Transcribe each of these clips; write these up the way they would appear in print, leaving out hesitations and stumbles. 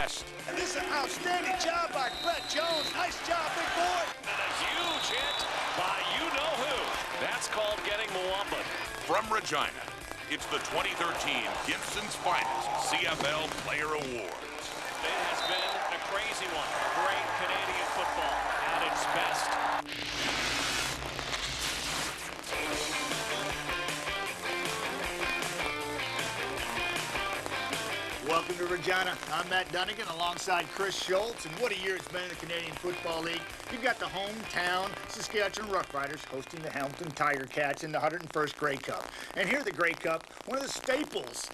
West. And this is an outstanding job by Brett Jones. Nice job, big boy. And a huge hit by you-know-who. That's called getting Mwamba. From Regina, it's the 2013 Gibson's Finest CFL Player Awards. It has been a crazy one. Great Canadian football at its best. Welcome to Regina. I'm Matt Dunnigan alongside Chris Schultz, and what a year it's been in the Canadian Football League. You've got the hometown Saskatchewan Roughriders hosting the Hamilton Tiger Cats in the 101st Grey Cup. And here at the Grey Cup, one of the staples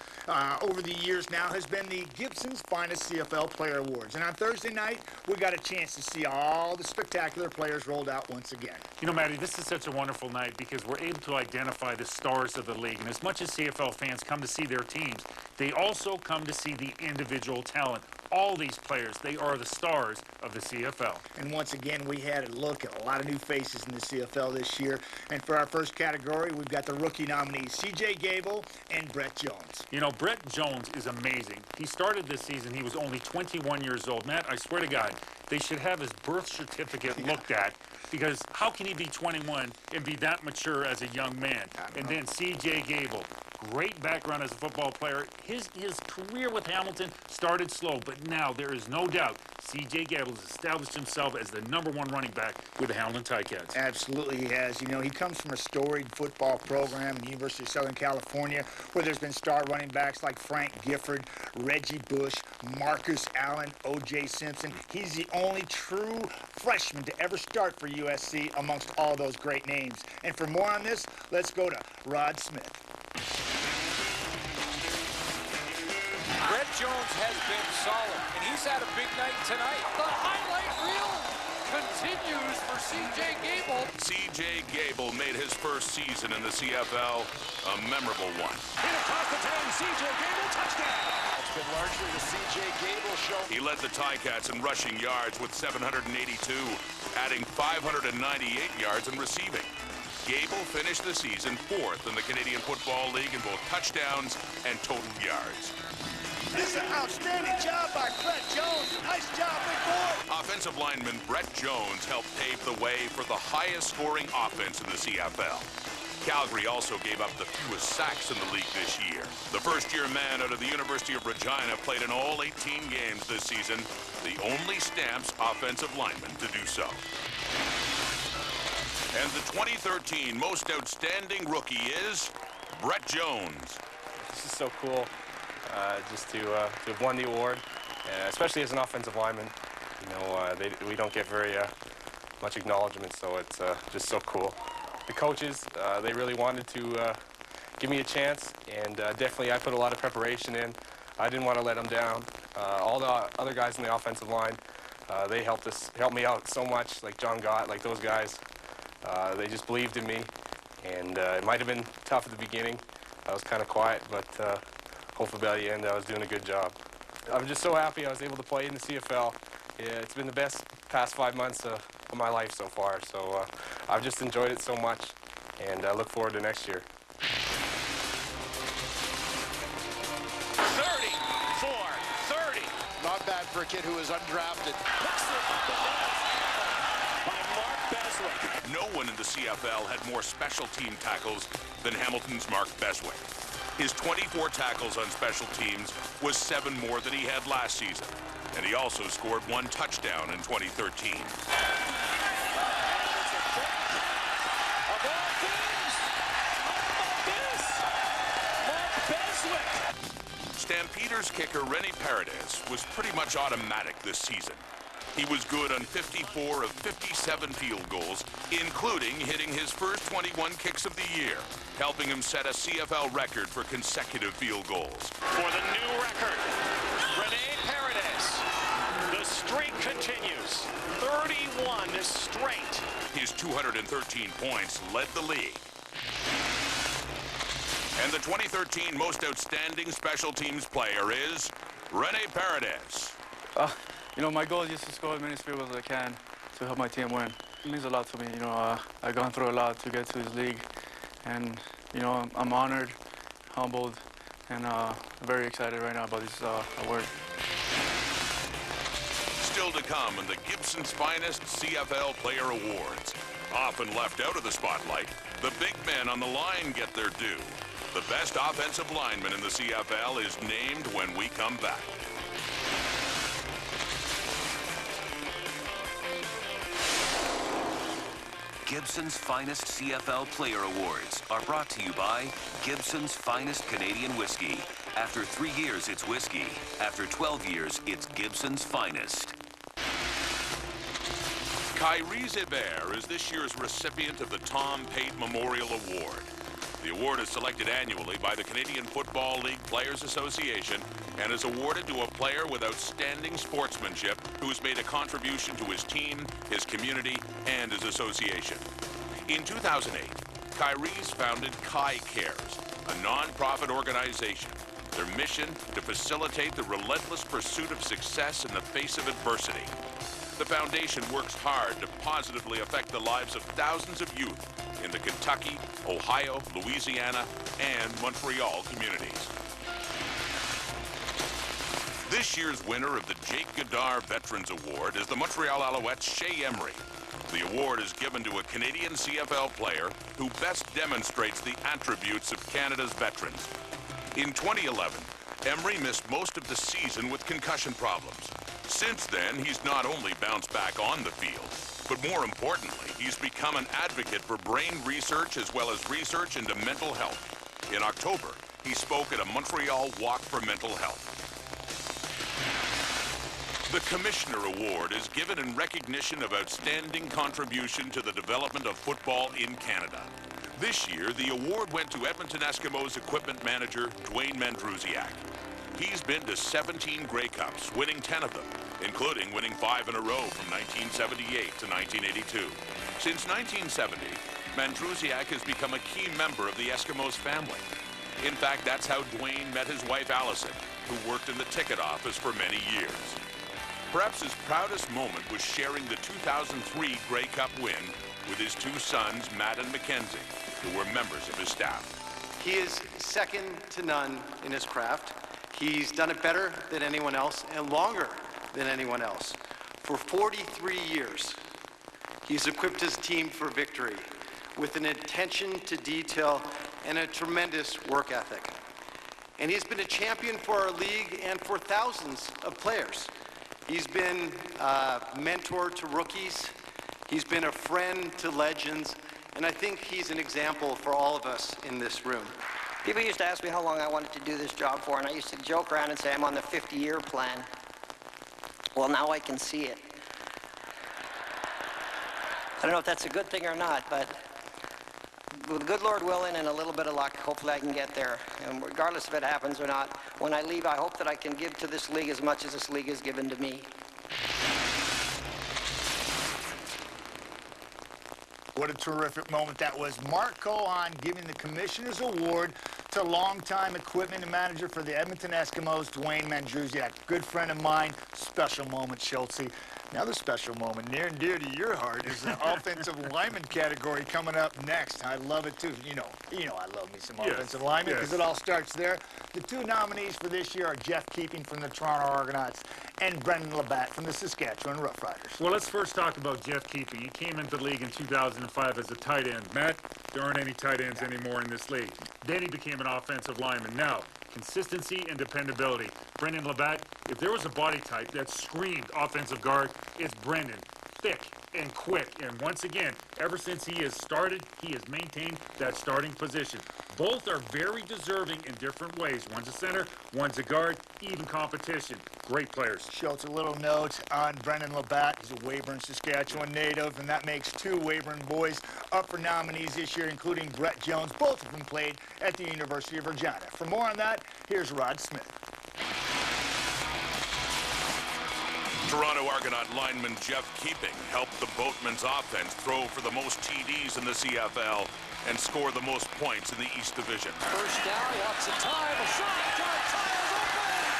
over the years now has been the Gibson's Finest CFL Player Awards. And on Thursday night, we got a chance to see all the spectacular players rolled out once again. You know, Matty, this is such a wonderful night because we're able to identify the stars of the league. And as much as CFL fans come to see their teams, they also come to see the individual talent. All these players, they are the stars of the CFL. And once again, we had a look at a lot of new faces in the CFL this year. And for our first category, we've got the rookie nominees, C.J. Gable and Brett Jones. You know, Brett Jones is amazing. He started this season, he was only 21 years old. Matt, I swear to God, they should have his birth certificate looked at, because how can he be 21 and be that mature as a young man? And then C.J. Gable, great background as a football player. His career with Hamilton started slow, but now there is no doubt C.J. Gable has established himself as the #1 running back with the Hamilton Ticats. Absolutely he has. You know, he comes from a storied football program at the University of Southern California, where there's been star running backs like Frank Gifford, Reggie Bush, Marcus Allen, O.J. Simpson. He's the only true freshman to ever start for USC amongst all those great names. And for more on this, let's go to Rod Smith. Brett Jones has been solid, and he's had a big night tonight. The highlight reel continues for C.J. Gable. C.J. Gable made his first season in the CFL a memorable one. Hit across the 10, C.J. Gable, touchdown. It's been largely the C.J. Gable show. He led the Ticats in rushing yards with 782, adding 598 yards in receiving. Gable finished the season 4th in the Canadian Football League in both touchdowns and total yards. This is an outstanding job by Brett Jones. Nice job, big boy. Offensive lineman Brett Jones helped pave the way for the highest scoring offense in the CFL. Calgary also gave up the fewest sacks in the league this year. The first-year man out of the University of Regina played in all 18 games this season, the only Stamps offensive lineman to do so. And the 2013 most outstanding rookie is Brett Jones. This is so cool, just to have won the award, especially as an offensive lineman. You know, we don't get very much acknowledgement, so it's just so cool. The coaches, they really wanted to give me a chance, and definitely I put a lot of preparation in. I didn't want to let them down. All the other guys in the offensive line, they helped me out so much, like John Gott, like those guys. They just believed in me, and it might have been tough at the beginning. I was kind of quiet, but hopefully by the end I was doing a good job. I'm just so happy I was able to play in the CFL. Yeah, it's been the best past 5 months of my life so far, so I've just enjoyed it so much, and I look forward to next year. 30 for 30. Not bad for a kid who is undrafted. By Mark Beswick. No one in the CFL had more special team tackles than Hamilton's Mark Beswick. His 24 tackles on special teams was 7 more than he had last season, and he also scored 1 touchdown in 2013. Of all things, how about this? Mark Beswick. Stampeders kicker Rene Paredes was pretty much automatic this season. He was good on 54 of 57 field goals, including hitting his first 21 kicks of the year, helping him set a CFL record for consecutive field goals. For the new record, Rene Paredes. The streak continues. 31 straight. His 213 points led the league. And the 2013 most outstanding special teams player is Rene Paredes. You know, my goal is just to score as many field goals as I can to help my team win. It means a lot to me. You know, I've gone through a lot to get to this league, and you know, I'm honored, humbled, and very excited right now about this award. Still to come in the Gibson's Finest CFL Player Awards. Often left out of the spotlight, the big men on the line get their due. The best offensive lineman in the CFL is named when we come back. Gibson's Finest CFL Player Awards are brought to you by Gibson's Finest Canadian Whiskey. After 3 years, it's whiskey. After 12 years, it's Gibson's Finest. Kyrie Zeber is this year's recipient of the Tom Pate Memorial Award. The award is selected annually by the Canadian Football League Players Association and is awarded to a player with outstanding sportsmanship who's made a contribution to his team, his community, and his association. In 2008, Kyrie's founded Kai Cares, a non-profit organization. Their mission to facilitate the relentless pursuit of success in the face of adversity. The foundation works hard to positively affect the lives of thousands of youth in the Kentucky, Ohio, Louisiana, and Montreal communities. This year's winner of the Jake Goddard Veterans Award is the Montreal Alouettes' Shea Emery. The award is given to a Canadian CFL player who best demonstrates the attributes of Canada's veterans. In 2011, Emery missed most of the season with concussion problems. Since then, he's not only bounced back on the field, but more importantly, he's become an advocate for brain research as well as research into mental health. In October, he spoke at a Montreal Walk for Mental Health. The Commissioner Award is given in recognition of outstanding contribution to the development of football in Canada. This year, the award went to Edmonton Eskimos equipment manager Dwayne Mandrusiak. He's been to 17 Grey Cups, winning 10 of them, including winning 5 in a row from 1978 to 1982. Since 1970, Mandrusiak has become a key member of the Eskimos family. In fact, that's how Dwayne met his wife Allison, who worked in the ticket office for many years. Perhaps his proudest moment was sharing the 2003 Grey Cup win with his 2 sons, Matt and Mackenzie, who were members of his staff. He is second to none in his craft. He's done it better than anyone else and longer than anyone else. For 43 years, he's equipped his team for victory with an attention to detail and a tremendous work ethic. And he's been a champion for our league and for thousands of players. He's been a mentor to rookies. He's been a friend to legends. And I think he's an example for all of us in this room. People used to ask me how long I wanted to do this job for, and I used to joke around and say I'm on the 50-year plan. Well, now I can see it. I don't know if that's a good thing or not, but with good Lord willing and a little bit of luck, hopefully I can get there. And regardless if it happens or not, when I leave, I hope that I can give to this league as much as this league has given to me. What a terrific moment that was. Mark Cohen giving the Commissioner's Award to longtime equipment and manager for the Edmonton Eskimos, Dwayne Mandrusiak. Good friend of mine. Special moment, Schultze. Another special moment near and dear to your heart is the offensive lineman category coming up next. I love it too. You know I love me some offensive linemen because it all starts there. The 2 nominees for this year are Jeff Keeping from the Toronto Argonauts and Brendan Labatt from the Saskatchewan Roughriders. Well, let's first talk about Jeff Keeping. He came into the league in 2005 as a tight end. Matt, there aren't any tight ends anymore in this league. Then he became an offensive lineman. Now, consistency and dependability. Brendan Labatt, if there was a body type that screamed offensive guard, it's Brendan. Thick and quick. And once again, ever since he has started, he has maintained that starting position. Both are very deserving in different ways. One's a center, one's a guard, even competition. Great players. Schultz, a little note on Brendan Labatt. He's a Weyburn, Saskatchewan native, and that makes 2 Weyburn boys up for nominees this year, including Brett Jones. Both of them played at the University of Regina. For more on that, here's Rod Smith. Toronto Argonaut lineman Jeff Keeping helped the Boatmen's offense throw for the most TDs in the CFL and score the most points in the East Division. First down, lots of time, a shot, Tyler's open,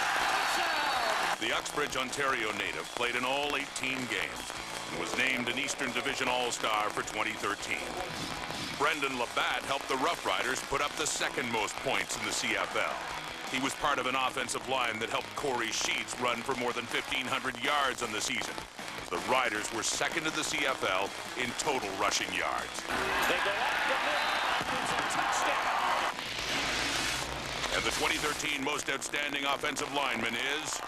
touchdown! The Uxbridge, Ontario native played in all 18 games and was named an Eastern Division All-Star for 2013. Brendan Labatt helped the Rough Riders put up the 2nd most points in the CFL. He was part of an offensive line that helped Corey Sheets run for more than 1,500 yards on the season. The Riders were second in the CFL in total rushing yards. They go up the middle. It's a touchdown. And the 2013 Most Outstanding Offensive Lineman is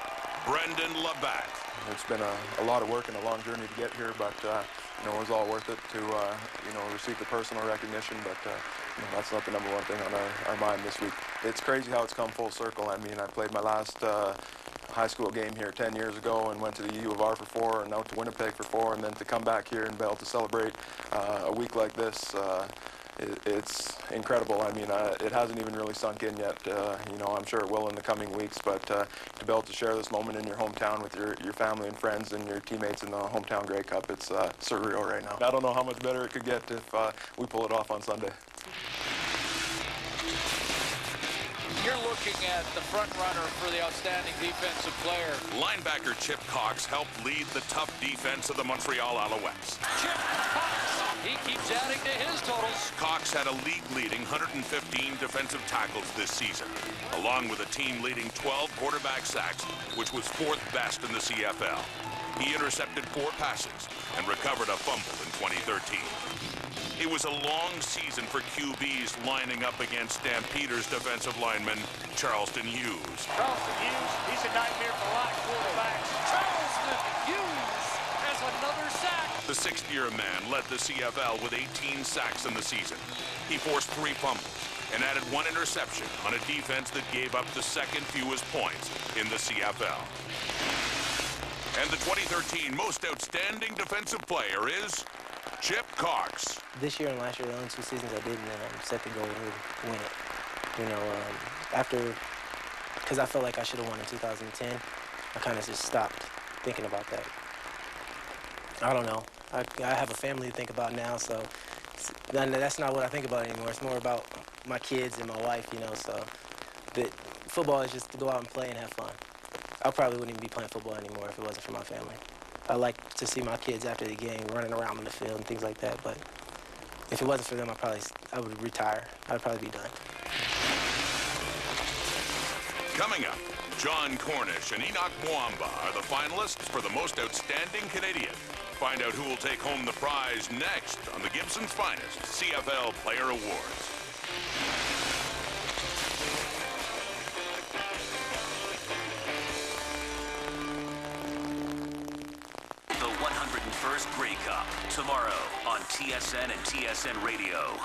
Brendan Labatt. It's been a lot of work and a long journey to get here, but you know, it was all worth it to you know, receive the personal recognition. But you know, that's not the number one thing on our mind this week. It's crazy how it's come full circle. I mean, I played my last high school game here 10 years ago and went to the U of R for 4 and out to Winnipeg for 4, and then to come back here and be able to celebrate a week like this. It's incredible. I mean, it hasn't even really sunk in yet. You know, I'm sure it will in the coming weeks, but to be able to share this moment in your hometown with your family and friends and your teammates in the hometown Grey Cup, it's surreal right now. I don't know how much better it could get if we pull it off on Sunday. You're looking at the front runner for the outstanding defensive player. Linebacker Chip Cox helped lead the tough defense of the Montreal Alouettes. Chip Cox, he keeps adding to his totals. Cox had a league-leading 115 defensive tackles this season, along with a team-leading 12 quarterback sacks, which was 4th best in the CFL. He intercepted 4 passes and recovered a fumble in 2013. It was a long season for QBs lining up against Stampeders defensive lineman Charleston Hughes. Charleston Hughes, he's a nightmare for a lot of quarterbacks. Charleston Hughes has another sack. The 6th-year man led the CFL with 18 sacks in the season. He forced 3 fumbles and added 1 interception on a defense that gave up the 2nd fewest points in the CFL. And the 2013 Most Outstanding Defensive Player is Chip Cox. This year and last year, the only 2 seasons I didn't set the goal to win it. You know, because I felt like I should have won in 2010, I kind of just stopped thinking about that. I don't know. I have a family to think about now, so that's not what I think about anymore. It's more about my kids and my wife, you know, so football is just to go out and play and have fun. I probably wouldn't even be playing football anymore if it wasn't for my family. I like to see my kids after the game running around in the field and things like that, but if it wasn't for them, I would retire. I'd probably be done. Coming up, John Cornish and Enoch Mwamba are the finalists for the Most Outstanding Canadian. Find out who will take home the prize next on the Gibson's Finest CFL Player Awards. The 101st Grey Cup, tomorrow on TSN and TSN Radio.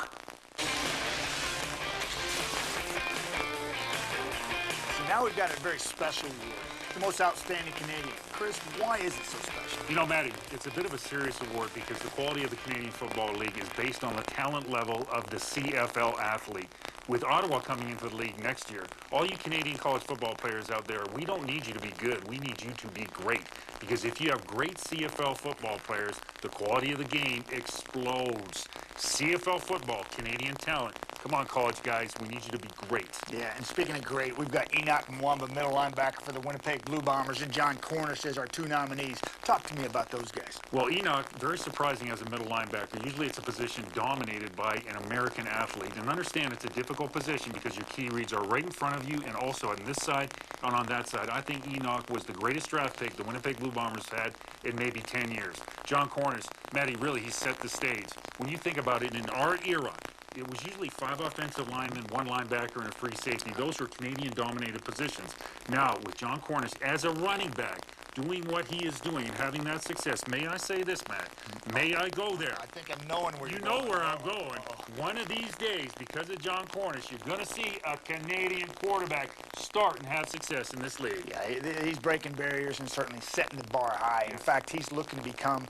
So now we've got a very special award, the Most Outstanding Canadian. Chris, why is it so special? You know, Matty, it's a bit of a serious award because the quality of the Canadian Football League is based on the talent level of the CFL athlete. With Ottawa coming into the league next year, all you Canadian college football players out there, we don't need you to be good. We need you to be great. Because if you have great CFL football players, the quality of the game explodes. CFL football, Canadian talent. Come on, college guys, we need you to be great. Yeah, and speaking of great, we've got Enoch Mwamba, middle linebacker for the Winnipeg Blue Bombers, and John Cornish as our 2 nominees. Talk to me about those guys. Well, Enoch, very surprising as a middle linebacker. Usually it's a position dominated by an American athlete. And understand it's a difficult position because your key reads are right in front of you and also on this side and on that side. I think Enoch was the greatest draft pick the Winnipeg Blue Bombers had in maybe 10 years. John Cornish, Matty, really, he set the stage. When you think about it, in our era, it was usually 5 offensive linemen, 1 linebacker, and a free safety. Those were Canadian-dominated positions. Now, with John Cornish as a running back, doing what he is doing and having that success, may I say this, Matt? May I go there? I think I'm knowing where you're You going. know where I'm going. One of these days, because of John Cornish, you're going to see a Canadian quarterback start and have success in this league. Yeah, he's breaking barriers and certainly setting the bar high. In fact, he's looking to become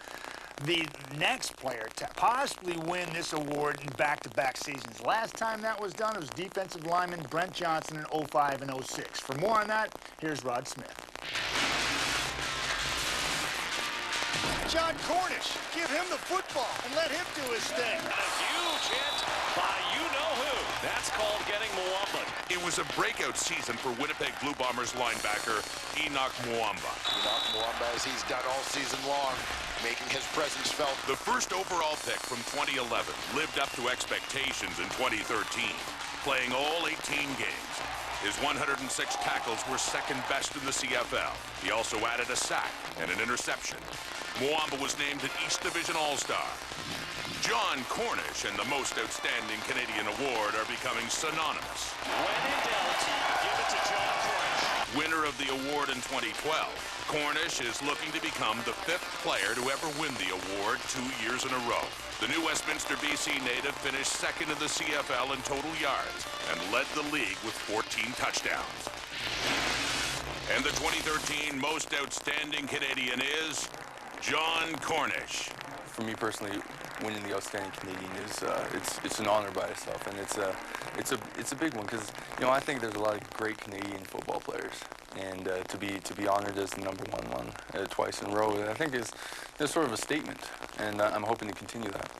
the next player to possibly win this award in back-to-back seasons. Last time that was done, it was defensive lineman Brent Johnson in 05 and 06. For more on that, here's Rod Smith. John Cornish, give him the football and let him do his thing. And a huge hit by you-know-who. That's called getting Mwamba. It was a breakout season for Winnipeg Blue Bombers linebacker Enoch Mwamba. Enoch Mwamba, as he's done all season long, making his presence felt. The first overall pick from 2011 lived up to expectations in 2013, playing all 18 games. His 106 tackles were second best in the CFL. He also added a sack and an interception. Mwamba was named an East Division All-Star. John Cornish and the Most Outstanding Canadian Award are becoming synonymous. When in doubt, give it to John Cornish. Winner of the award in 2012, Cornish is looking to become the 5th player to ever win the award 2 years in a row. The new Westminster, BC native finished second in the CFL in total yards and led the league with 14 touchdowns. And the 2013 Most Outstanding Canadian is John Cornish. For me personally, winning the Outstanding Canadian is it's an honor by itself, and it's a big one because I think there's a lot of great Canadian football players, and to be honored as the #1 one twice in a row, I think is sort of a statement, and I'm hoping to continue that.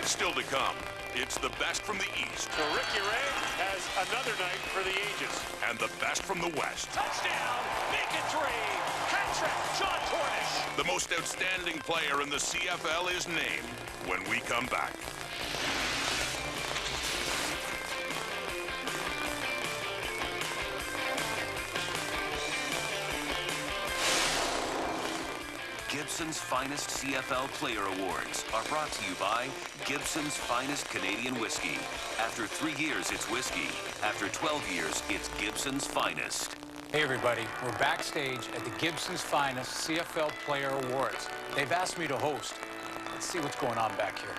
Still to come, it's the best from the East. So Ricky Ray has another night for the ages. And the best from the West. Touchdown, make it 3, hat-trick, John Cornish. The most outstanding player in the CFL is named when we come back. Gibson's Finest CFL Player Awards are brought to you by Gibson's Finest Canadian Whiskey. After 3 years, it's whiskey. After 12 years, it's Gibson's Finest. Hey everybody, we're backstage at the Gibson's Finest CFL Player Awards. They've asked me to host. Let's see what's going on back here.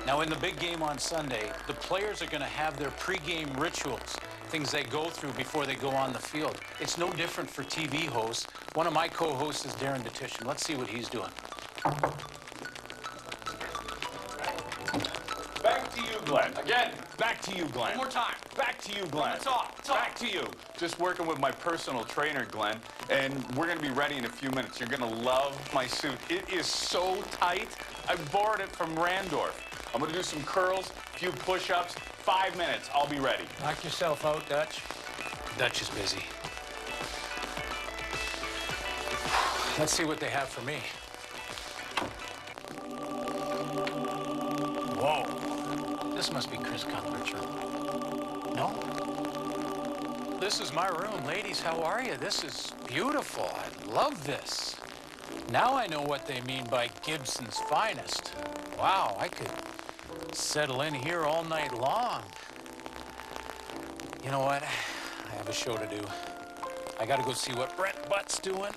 Now in the big game on Sunday, the players are going to have their pregame rituals, things they go through before they go on the field. It's no different for TV hosts. One of my co-hosts is Darren DeTitian. Let's see what he's doing. Back to you, Glenn. Again. Back to you, Glenn. One more time. Back to you, Glenn. Let's talk. Back to you. Just working with my personal trainer, Glenn, and we're going to be ready in a few minutes. You're going to love my suit. It is so tight. I borrowed it from Randorf. I'm going to do some curls, a few push-ups. 5 minutes. I'll be ready. Knock yourself out, Dutch. Dutch is busy. Let's see what they have for me. Whoa. This must be Chris Cuthbert's room. No? This is my room. Ladies, how are you? This is beautiful. I love this. Now I know what they mean by Gibson's Finest. Wow, I could settle in here all night long. You know what? I have a show to do. I gotta go see what Brent Butt's doing.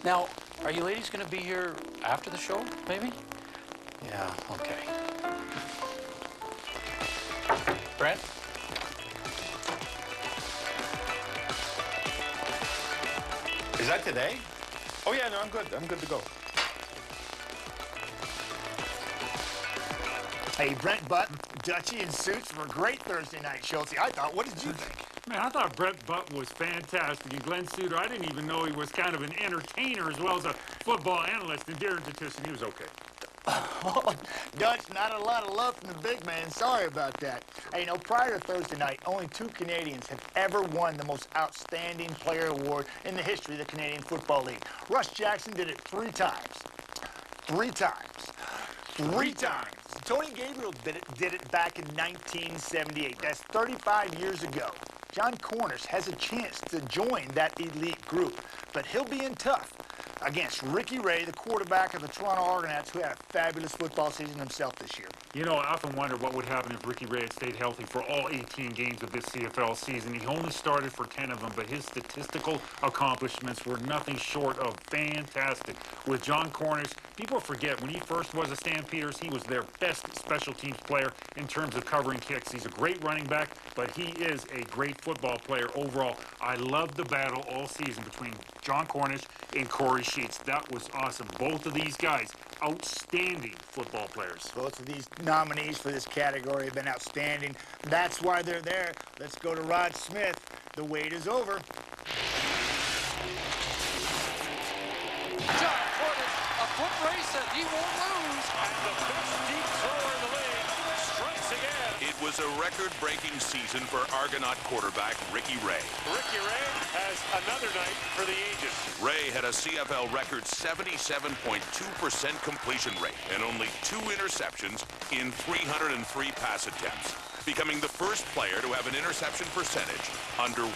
Now, are you ladies gonna be here after the show, maybe? Yeah, okay. Brent? Is that today? Oh, yeah, no, I'm good. I'm good to go. Hey, Brent Butt, Dutchie, and Suits for a great Thursday night, Schultze. I thought, what did you think? Man, I thought Brent Butt was fantastic. And Glenn Suter, I didn't even know he was kind of an entertainer as well as a football analyst. And Darren DeTitian, he was okay. Dutch, not a lot of love from the big man. Sorry about that. Hey, prior to Thursday night, only 2 Canadians have ever won the most outstanding player award in the history of the Canadian Football League. Russ Jackson did it 3 times. 3 times. 3 times. Tony Gabriel did it back in 1978. That's 35 years ago. John Cornish has a chance to join that elite group, but he'll be in tough against Ricky Ray, the quarterback of the Toronto Argonauts, who had a fabulous football season himself this year. You know, I often wonder what would happen if Ricky Ray had stayed healthy for all 18 games of this CFL season. He only started for 10 of them, but his statistical accomplishments were nothing short of fantastic. With John Cornish, people forget when he first was a Stampeders, he was their best special teams player in terms of covering kicks. He's a great running back, but he is a great football player overall. I loved the battle all season between John Cornish and Corey Sheets. That was awesome. Both of these guys, outstanding football players. Both of these nominees for this category have been outstanding. That's why they're there. Let's go to Rod Smith. The wait is over. John Cornish, a foot race that he won't lose. And the best deep thrower in the league strikes again. It was was a record-breaking season for Argonaut quarterback Ricky Ray. Ricky Ray has another night for the ages. Ray had a CFL record 77.2% completion rate and only 2 interceptions in 303 pass attempts, becoming the first player to have an interception percentage under 1.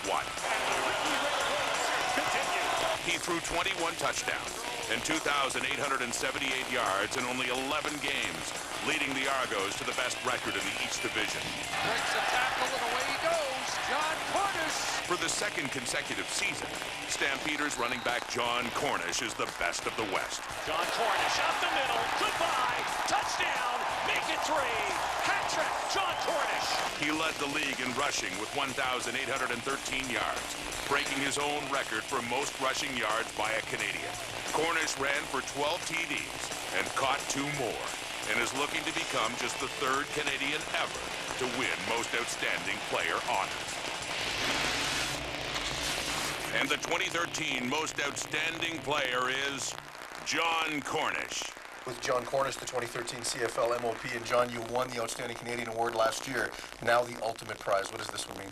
He threw 21 touchdowns and 2,878 yards in only 11 games, leading the Argos to the best record in the East Division. Breaks a tackle and away he goes. John Cornish. For the second consecutive season, Stampeders running back John Cornish is the best of the West. John Cornish up the middle. Goodbye. Touchdown. Make it 3. Hat trick. John Cornish. He led the league in rushing with 1,813 yards, breaking his own record for most rushing yards by a Canadian. Cornish ran for 12 TDs and caught 2 more, and is looking to become just the 3rd Canadian ever to win Most Outstanding Player honors. And the 2013 Most Outstanding Player is John Cornish. With John Cornish, the 2013 CFL MOP, and John, you won the Outstanding Canadian Award last year. Now the ultimate prize. What does this one mean?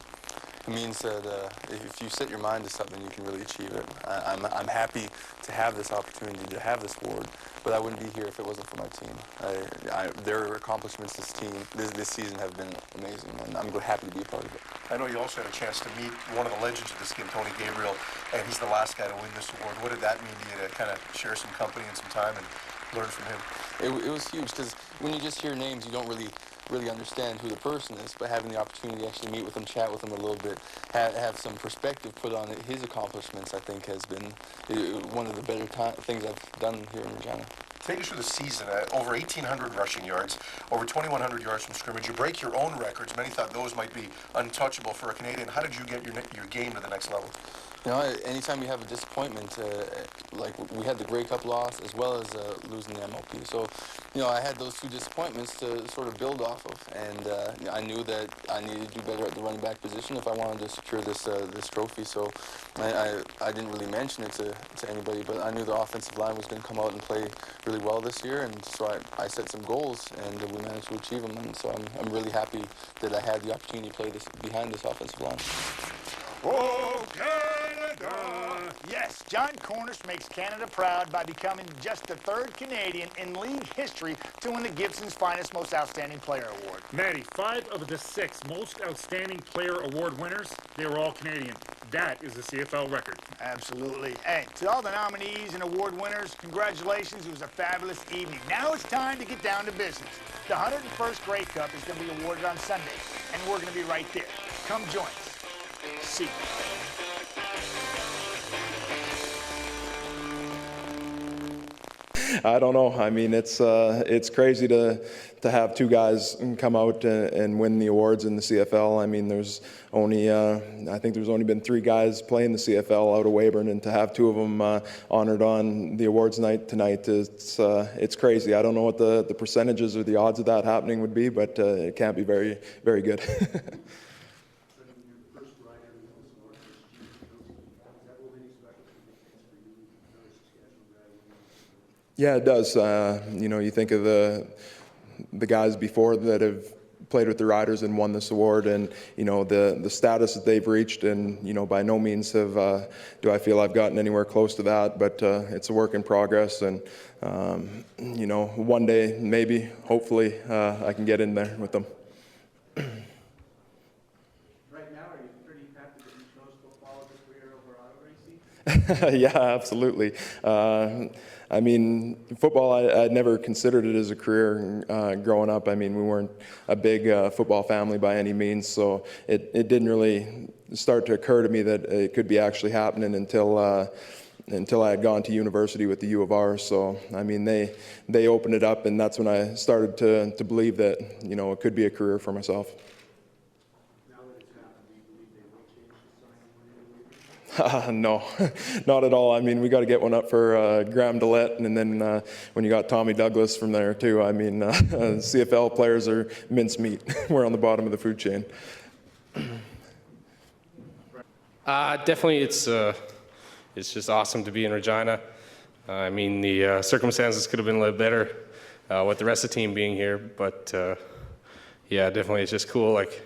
It means that if you set your mind to something, you can really achieve it. I'm happy to have this opportunity, to have this award, but I wouldn't be here if it wasn't for my team. Their accomplishments this season have been amazing, and I'm happy to be a part of it. I know you also had a chance to meet one of the legends of this game, Tony Gabriel, and he's the last guy to win this award. What did that mean to you to kind of share some company and some time and learn from him? It was huge, because when you just hear names, you don't really understand who the person is, but having the opportunity to actually meet with him, chat with him a little bit, have some perspective put on his accomplishments, I think has been one of the better things I've done here in Regina. Take us through the season. Over 1,800 rushing yards, over 2,100 yards from scrimmage. You break your own records. Many thought those might be untouchable for a Canadian. How did you get your game to the next level? You know, anytime you have a disappointment, like we had the Grey Cup loss as well as losing the MLP. So, you know, I had those 2 disappointments to sort of build off of, and I knew that I needed to do better at the running back position if I wanted to secure this trophy. So I didn't really mention it to anybody, but I knew the offensive line was going to come out and play really well this year, and so I set some goals, and we managed to achieve them. And so I'm really happy that I had the opportunity to play behind this offensive line. Oh, Canada! Yes, John Cornish makes Canada proud by becoming just the 3rd Canadian in league history to win the Gibson's Finest Most Outstanding Player Award. Maddie, 5 of the 6 Most Outstanding Player Award winners, they were all Canadian. That is a CFL record. Absolutely. Hey, to all the nominees and award winners, congratulations. It was a fabulous evening. Now it's time to get down to business. The 101st Grey Cup is going to be awarded on Sunday, and we're going to be right there. Come join us. See you. I don't know. I mean, it's crazy to have 2 guys come out and win the awards in the CFL. I mean, there's only I think there's only been 3 guys playing the CFL out of Weyburn, and to have 2 of them honored on the awards night tonight, it's crazy. I don't know what the percentages or the odds of that happening would be, but it can't be very, very good. Yeah, it does. You know, you think of the guys before that have played with the Riders and won this award, and you know the status that they've reached, and you know by no means do I feel I've gotten anywhere close to that, but it's a work in progress, and you know one day maybe, hopefully, I can get in there with them. Right now, are you pretty happy that you chose football as a career over auto racing? Yeah, absolutely. I mean, football, I'd never considered it as a career growing up. I mean, we weren't a big football family by any means, so it didn't really start to occur to me that it could be actually happening until I had gone to university with the U of R. So, I mean, they opened it up, and that's when I started to believe that, you know, it could be a career for myself. No, not at all. I mean, we got to get one up for Graham Dillette, and then when you got Tommy Douglas from there too. I mean, CFL players are mincemeat. We're on the bottom of the food chain. Definitely, it's just awesome to be in Regina. I mean, the circumstances could have been a little better with the rest of the team being here, but yeah, definitely. It's just cool, like,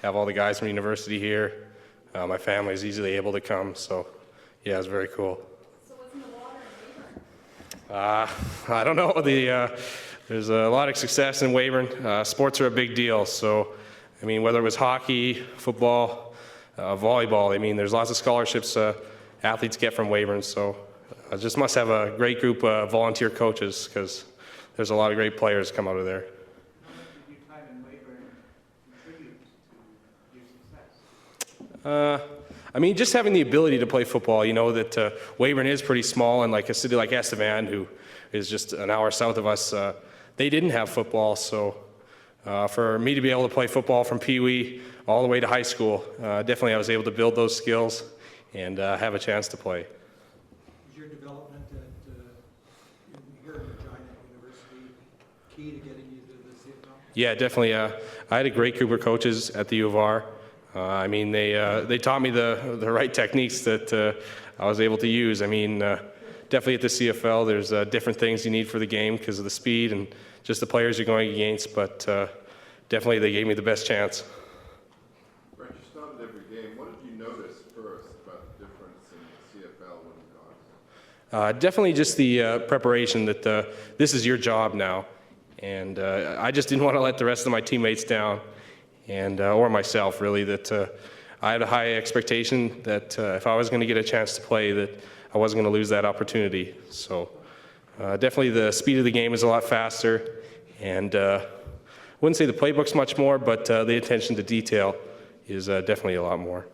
have all the guys from university here. My family is easily able to come, so yeah, it's very cool. So what's in the water in Weyburn? I don't know. There's a lot of success in Weyburn. Sports are a big deal, so I mean, whether it was hockey, football, volleyball, I mean, there's lots of scholarships athletes get from Weyburn, so I just must have a great group of volunteer coaches because there's a lot of great players come out of there. How much did your time in Weyburn contribute to your success? I mean, just having the ability to play football, you know, that Weyburn is pretty small, and like a city like Estevan, who is just an hour south of us, they didn't have football, so for me to be able to play football from Pee Wee all the way to high school, definitely I was able to build those skills and have a chance to play. Is your development here at Regina University key to getting you to the CFL? Yeah, definitely. I had a great group of coaches at the U of R. I mean, they taught me the right techniques that I was able to use. I mean, definitely at the CFL, there's different things you need for the game because of the speed and just the players you're going against, but definitely they gave me the best chance. Brent, you started every game. What did you notice first about the difference in the CFL winning dogs? Definitely just the preparation that this is your job now, and I just didn't want to let the rest of my teammates down. And or myself, really, that I had a high expectation that if I was going to get a chance to play, that I wasn't going to lose that opportunity. So definitely the speed of the game is a lot faster, and I wouldn't say the playbook's much more, but the attention to detail is definitely a lot more.